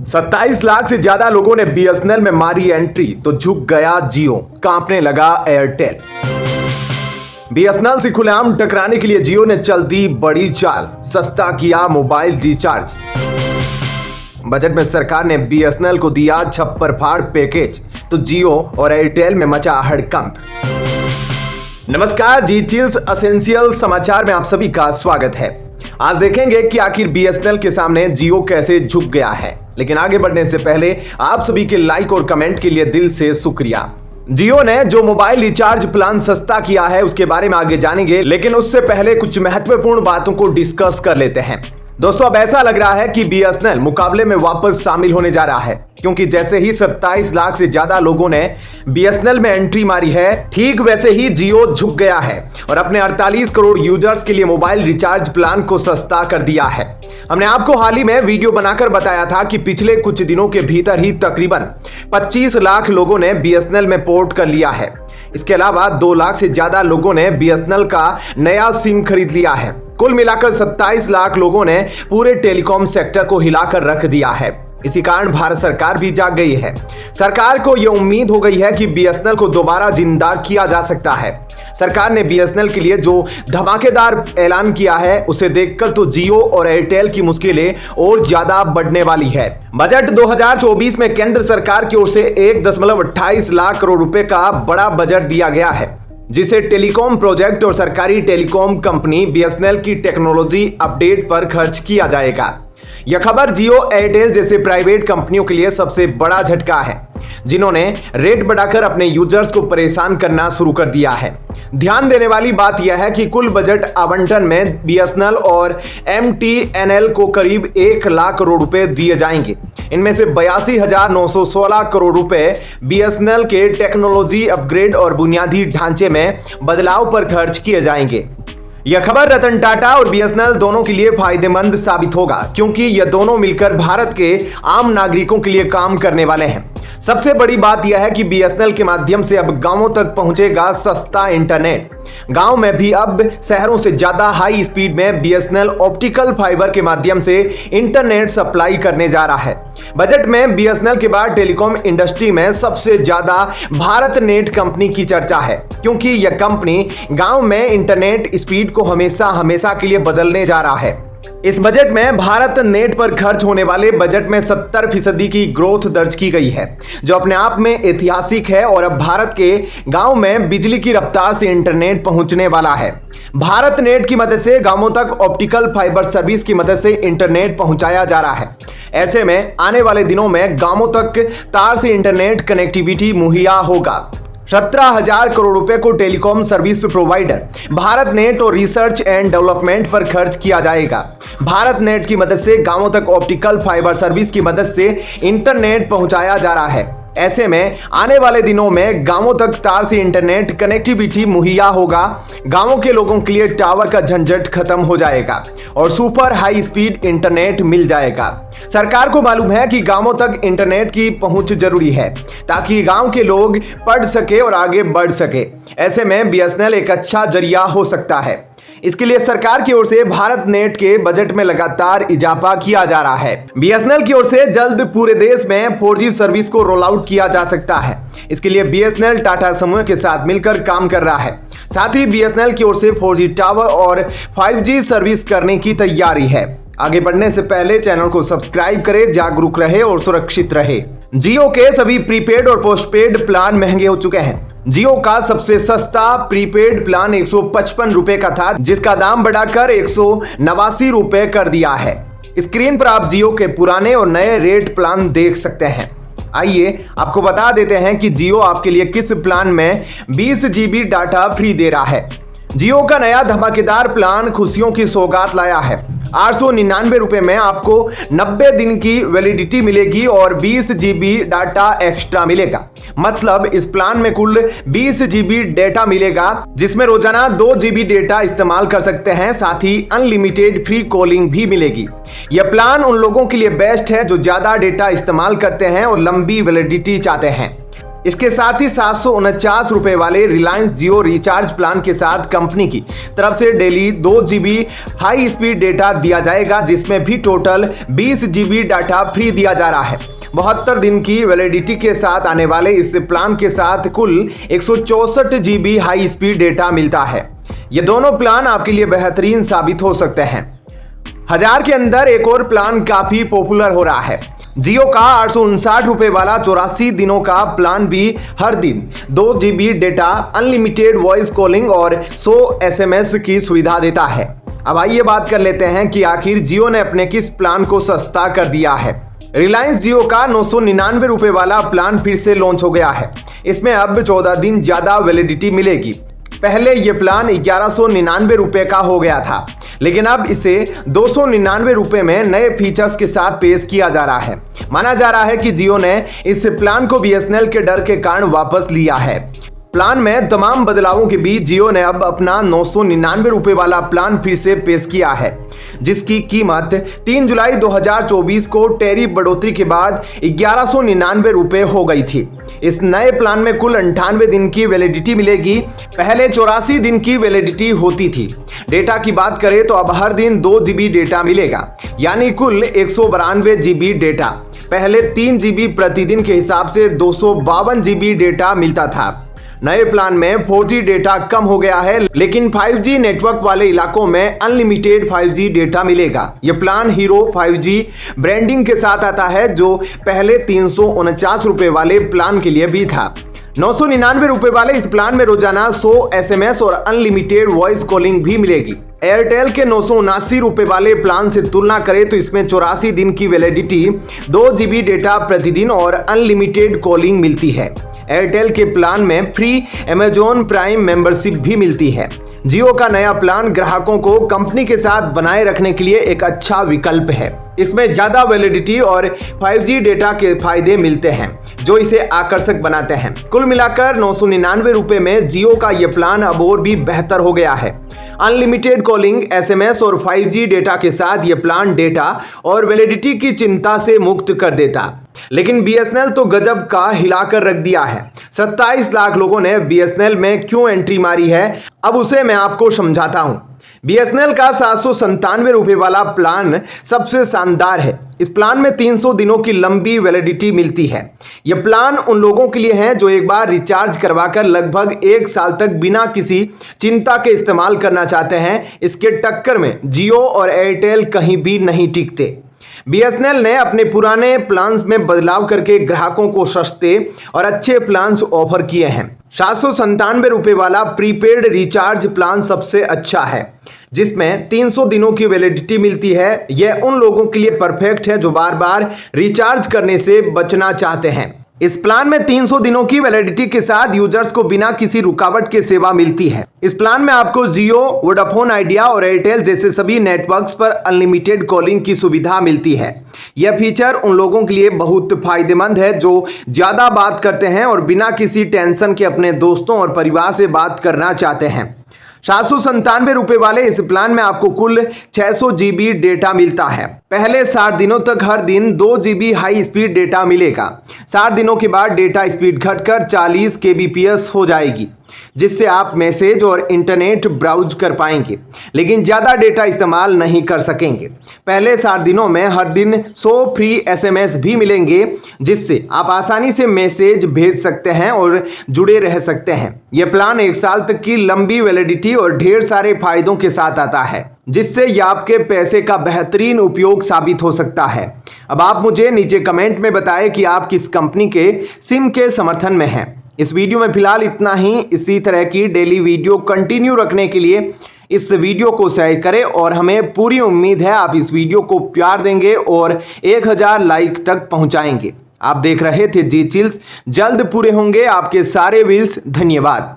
27 लाख से ज्यादा लोगों ने बीएसएनएल में मारी एंट्री तो झुक गया जियो, कांपने लगा एयरटेल। बीएसएनएल से खुलेआम टकराने के लिए जियो ने चल दी बड़ी चाल, सस्ता किया मोबाइल रिचार्ज। बजट में सरकार ने बीएसएनएल को दिया छप्पर फाड़ पैकेज तो जियो और एयरटेल में मचा हड़कंप। नमस्कार, जी चिल्स एसेंशियल समाचार में आप सभी का स्वागत है। आज देखेंगे कि आखिर बीएसएनएल के सामने जियो कैसे झुक गया है, लेकिन आगे बढ़ने से पहले आप सभी के लाइक और कमेंट के लिए दिल से शुक्रिया। जियो ने जो मोबाइल रिचार्ज प्लान सस्ता किया है उसके बारे में आगे जानेंगे, लेकिन उससे पहले कुछ महत्वपूर्ण बातों को डिस्कस कर लेते हैं। दोस्तों, अब ऐसा लग रहा है कि बीएसएनएल मुकाबले में वापस शामिल होने जा रहा है, क्योंकि जैसे ही 27 लाख से ज्यादा लोगों ने बीएसएनएल में एंट्री मारी है, ठीक वैसे ही जियो झुक गया है और अपने 48 करोड़ यूजर्स के लिए मोबाइल रिचार्ज प्लान को सस्ता कर दिया है। हमने आपको हाल ही में वीडियो बनाकर बताया था कि पिछले कुछ दिनों के भीतर ही तकरीबन 25 लाख लोगों ने बीएसएनएल में पोर्ट कर लिया है। इसके अलावा 2 लाख से ज्यादा लोगों ने बीएसएनएल का नया सिम खरीद लिया है। कुल मिलाकर 27 लाख लोगों ने पूरे टेलीकॉम सेक्टर को हिलाकर रख दिया है। इसी कारण भारत सरकार भी जाग गई है। सरकार को यह उम्मीद हो गई है कि बीएसएनएल को दोबारा जिंदा किया जा सकता है। सरकार ने बीएसएनएल के लिए जो धमाकेदार ऐलान किया है उसे देखकर तो जियो और एयरटेल की मुश्किलें और ज्यादा बढ़ने वाली है। बजट 2024 में केंद्र सरकार की ओर से 1.28 लाख करोड़ रुपए का बड़ा बजट दिया गया है, जिसे टेलीकॉम प्रोजेक्ट और सरकारी टेलीकॉम कंपनी बीएसएनएल की टेक्नोलॉजी अपडेट पर खर्च किया जाएगा। यह खबर जियो एयरटेल जैसे प्राइवेट कंपनियों के लिए सबसे बड़ा झटका है, जिन्होंने रेट बढ़ाकर अपने यूजर्स को परेशान करना शुरू कर दिया है। ध्यान देने वाली बात यह है कि कुल बजट आवंटन में बीएसएनएल और एमटीएनएल को करीब 1 लाख करोड़ रुपए दिए जाएंगे। इनमें से 82,916 करोड़ रुपए बीएसएनएल के टेक्नोलॉजी अपग्रेड और बुनियादी ढांचे में बदलाव पर खर्च किए जाएंगे। यह खबर रतन टाटा और बीएसएनएल दोनों के लिए फायदेमंद साबित होगा, क्योंकि यह दोनों मिलकर भारत के आम नागरिकों के लिए काम करने वाले हैं। सबसे बड़ी बात यह है कि बीएसएनएल के माध्यम से अब गांवों तक पहुंचेगा सस्ता इंटरनेट। गांव में भी अब शहरों से ज्यादा हाई स्पीड में बीएसएनएल ऑप्टिकल फाइबर के माध्यम से इंटरनेट सप्लाई करने जा रहा है। बजट में बीएसएनएल के बाद टेलीकॉम इंडस्ट्री में सबसे ज्यादा भारत नेट कंपनी की चर्चा है, क्योंकि यह कंपनी गांव में इंटरनेट स्पीड को हमेशा के लिए बदलने जा रहा है। इस बजट में भारत नेट पर खर्च होने वाले बजट में 70% की ग्रोथ दर्ज की गई है, जो अपने आप में ऐतिहासिक है। और अब भारत के गांव में बिजली की रफ्तार से इंटरनेट पहुंचने वाला है। भारत नेट की मदद से गांवों तक ऑप्टिकल फाइबर सर्विस की मदद से इंटरनेट पहुंचाया जा रहा है। ऐसे में आने वाले दिनों में गांवों तक तार से इंटरनेट कनेक्टिविटी मुहैया होगा। 17,000 करोड़ रुपए को telecom service provider Bharat net और रिसर्च एंड डेवलपमेंट पर खर्च किया जाएगा। भारत नेट की मदद से गांवों तक ऑप्टिकल फाइबर सर्विस की मदद से इंटरनेट पहुंचाया जा रहा है। ऐसे में आने वाले दिनों में गांवों तक तार से इंटरनेट कनेक्टिविटी मुहैया होगा। गांवों के लोगों के लिए टावर का झंझट खत्म हो जाएगा और सुपर हाई स्पीड इंटरनेट मिल जाएगा। सरकार को मालूम है कि गांवों तक इंटरनेट की पहुंच जरूरी है, ताकि गांव के लोग पढ़ सके और आगे बढ़ सके। ऐसे में बीएसएनएल एक अच्छा जरिया हो सकता है। इसके लिए सरकार की ओर से भारत नेट के बजट में लगातार इजाफा किया जा रहा है। बीएसएनएल की ओर से जल्द पूरे देश में 4G सर्विस को रोल आउट किया जा सकता है। इसके लिए बीएसएनएल टाटा समूह के साथ मिलकर काम कर रहा है। साथ ही बीएसएनएल की ओर से 4G टावर और 5G सर्विस करने की तैयारी है। आगे बढ़ने से पहले चैनल को सब्सक्राइब करें, जागरूक रहे और सुरक्षित रहे। जियो के सभी प्रीपेड और पोस्टपेड प्लान महंगे हो चुके हैं। जियो का सबसे सस्ता प्रीपेड प्लान 155 रुपए का था, जिसका दाम बढ़ाकर 189 रुपए कर दिया है। स्क्रीन पर आप जियो के पुराने और नए रेट प्लान देख सकते हैं। आइए आपको बता देते हैं कि जियो आपके लिए किस प्लान में 20 GB डाटा फ्री दे रहा है। जियो का नया धमाकेदार प्लान खुशियों की सौगात लाया है। 899 रुपए में आपको 90 दिन की वैलिडिटी मिलेगी और 20 GB डाटा एक्स्ट्रा मिलेगा। मतलब इस प्लान में कुल 20 GB डेटा मिलेगा, जिसमें रोजाना 2 GB डेटा इस्तेमाल कर सकते हैं। साथ ही अनलिमिटेड फ्री कॉलिंग भी मिलेगी। यह प्लान उन लोगों के लिए बेस्ट है जो ज्यादा डेटा इस्तेमाल करते हैं और लंबी वैलिडिटी चाहते हैं। इसके साथ ही 749 रुपए वाले रिलायंस जियो रिचार्ज प्लान के साथ कंपनी की तरफ से daily 2 GB high speed data दिया जाएगा, जिसमें भी टोटल 20 GB डाटा फ्री दिया जा रहा है। 72 दिन की वैलिडिटी के साथ आने वाले इस प्लान के साथ कुल 164 GB हाई स्पीड डेटा मिलता है। ये दोनों प्लान आपके लिए बेहतरीन साबित हो सकते हैं। 1000 के अंदर एक और प्लान काफी पॉपुलर हो रहा है। जियो का 859 रुपए वाला 84 दिनों का प्लान भी हर दिन 2 GB data, unlimited voice calling और 100 SMS की सुविधा देता है। अब आइए बात कर लेते हैं कि आखिर जियो ने अपने किस प्लान को सस्ता कर दिया है। रिलायंस जियो का 999 रुपए वाला प्लान फिर से लॉन्च हो गया है। इसमें अब 14 दिन ज्यादा वैलिडिटी मिलेगी। पहले यह प्लान 1199 रुपए का हो गया था, लेकिन अब इसे 299 रुपए में नए फीचर्स के साथ पेश किया जा रहा है। माना जा रहा है कि जियो ने इस प्लान को बीएसएनएल के डर के कारण वापस लिया है। प्लान में तमाम बदलावों के बीच जियो ने अब अपना 999 रुपए वाला प्लान फिर से पेश किया है, जिसकी कीमत 3 जुलाई 2024 को टैरिफ बढ़ोतरी के बाद 1199 रुपए हो गई थी। इस नए प्लान में कुल 98 दिन की वैलिडिटी मिलेगी। पहले 84 दिन की वैलिडिटी होती थी। डेटा की बात करें तो अब हर दिन 2 GB डेटा मिलेगा, यानी कुल 192 GB डेटा। पहले 3 GB प्रतिदिन के हिसाब से 252 GB डेटा मिलता था। नए प्लान में 4G डेटा कम हो गया है, लेकिन 5G नेटवर्क वाले इलाकों में अनलिमिटेड 5G डेटा मिलेगा। यह प्लान हीरो 5G ब्रांडिंग के साथ आता है, जो पहले 349 रुपए वाले प्लान के लिए भी था। 999 रुपए वाले इस प्लान में रोजाना 100 SMS और अनलिमिटेड वॉइस कॉलिंग भी मिलेगी। एयरटेल के 979 रुपए वाले प्लान से तुलना करें तो इसमें 84 दिन की वैलिडिटी, 2 GB डेटा प्रतिदिन और अनलिमिटेड कॉलिंग मिलती है। एयरटेल के प्लान में फ्री अमेजॉन प्राइम मेंबरशिप भी मिलती है। जियो का नया प्लान ग्राहकों को कंपनी के साथ बनाए रखने के लिए एक अच्छा विकल्प है। इसमें ज्यादा वैलिडिटी और 5G डेटा के फायदे मिलते हैं, जो इसे आकर्षक बनाते हैं। कुल मिलाकर 999 रुपए में जियो का यह प्लान अब और भी बेहतर हो गया है। अनलिमिटेड कॉलिंग, SMS और 5G डेटा के साथ यह प्लान डेटा और वैलिडिटी की चिंता से मुक्त कर देता। लेकिन बीएसएनएल तो गजब का हिलाकर रख दिया है। 27 लाख लोगों ने बीएसएनएल में क्यों एंट्री मारी है, अब उसे मैं आपको समझाता हूं। बीएसएनएल का 797 रुपए वाला प्लान सबसे शानदार है। इस प्लान में 300 दिनों की लंबी वैलिडिटी मिलती है। यह प्लान उन लोगों के लिए है जो एक बार रिचार्ज करवाकर लगभग 1 साल तक बिना किसी चिंता के इस्तेमाल करना चाहते हैं। इसके टक्कर में जियो और एयरटेल कहीं भी नहीं टिकते। बीएसएनएल ने अपने पुराने प्लान्स में बदलाव करके ग्राहकों को सस्ते और अच्छे प्लान्स ऑफर किए हैं। 797 रुपए वाला प्रीपेड रिचार्ज प्लान सबसे अच्छा है, जिसमें 300 दिनों की वैलिडिटी मिलती है। यह उन लोगों के लिए परफेक्ट है जो बार बार रिचार्ज करने से बचना चाहते हैं। इस प्लान में 300 दिनों की वैलिडिटी के साथ यूजर्स को बिना किसी रुकावट के सेवा मिलती है। इस प्लान में आपको जियो, वोडाफोन आइडिया और एयरटेल जैसे सभी नेटवर्क्स पर अनलिमिटेड कॉलिंग की सुविधा मिलती है। यह फीचर उन लोगों के लिए बहुत फायदेमंद है जो ज्यादा बात करते हैं और बिना किसी टेंशन के अपने दोस्तों और परिवार से बात करना चाहते हैं। 797 रुपए वाले इस प्लान में आपको कुल 600 GB डेटा मिलता है। पहले 60 दिनों तक हर दिन 2 GB हाई स्पीड डेटा मिलेगा। 60 दिनों के बाद डेटा स्पीड घटकर 40 kbps हो जाएगी, जिससे आप मैसेज और इंटरनेट ब्राउज कर पाएंगे, लेकिन ज़्यादा डेटा इस्तेमाल नहीं कर सकेंगे। पहले 60 दिनों में हर दिन 100 फ्री SMS भी मिलेंगे, जिससे आप आसानी से मैसेज भेज सकते हैं और जुड़े रह सकते हैं। यह प्लान 1 साल तक की लंबी वैलिडिटी और ढेर सारे फायदों के साथ आता है, जिससे यह आपके पैसे का बेहतरीन उपयोग साबित हो सकता है। अब आप मुझे नीचे कमेंट में बताएं कि आप किस कंपनी के सिम के समर्थन में हैं। इस वीडियो में फिलहाल इतना ही। इसी तरह की डेली वीडियो कंटिन्यू रखने के लिए इस वीडियो को शेयर करें और हमें पूरी उम्मीद है आप इस वीडियो को प्यार देंगे और 1000 लाइक तक पहुंचाएंगे। आप देख रहे थे जी चिल्स। जल्द पूरे होंगे आपके सारे व्हील्स। धन्यवाद।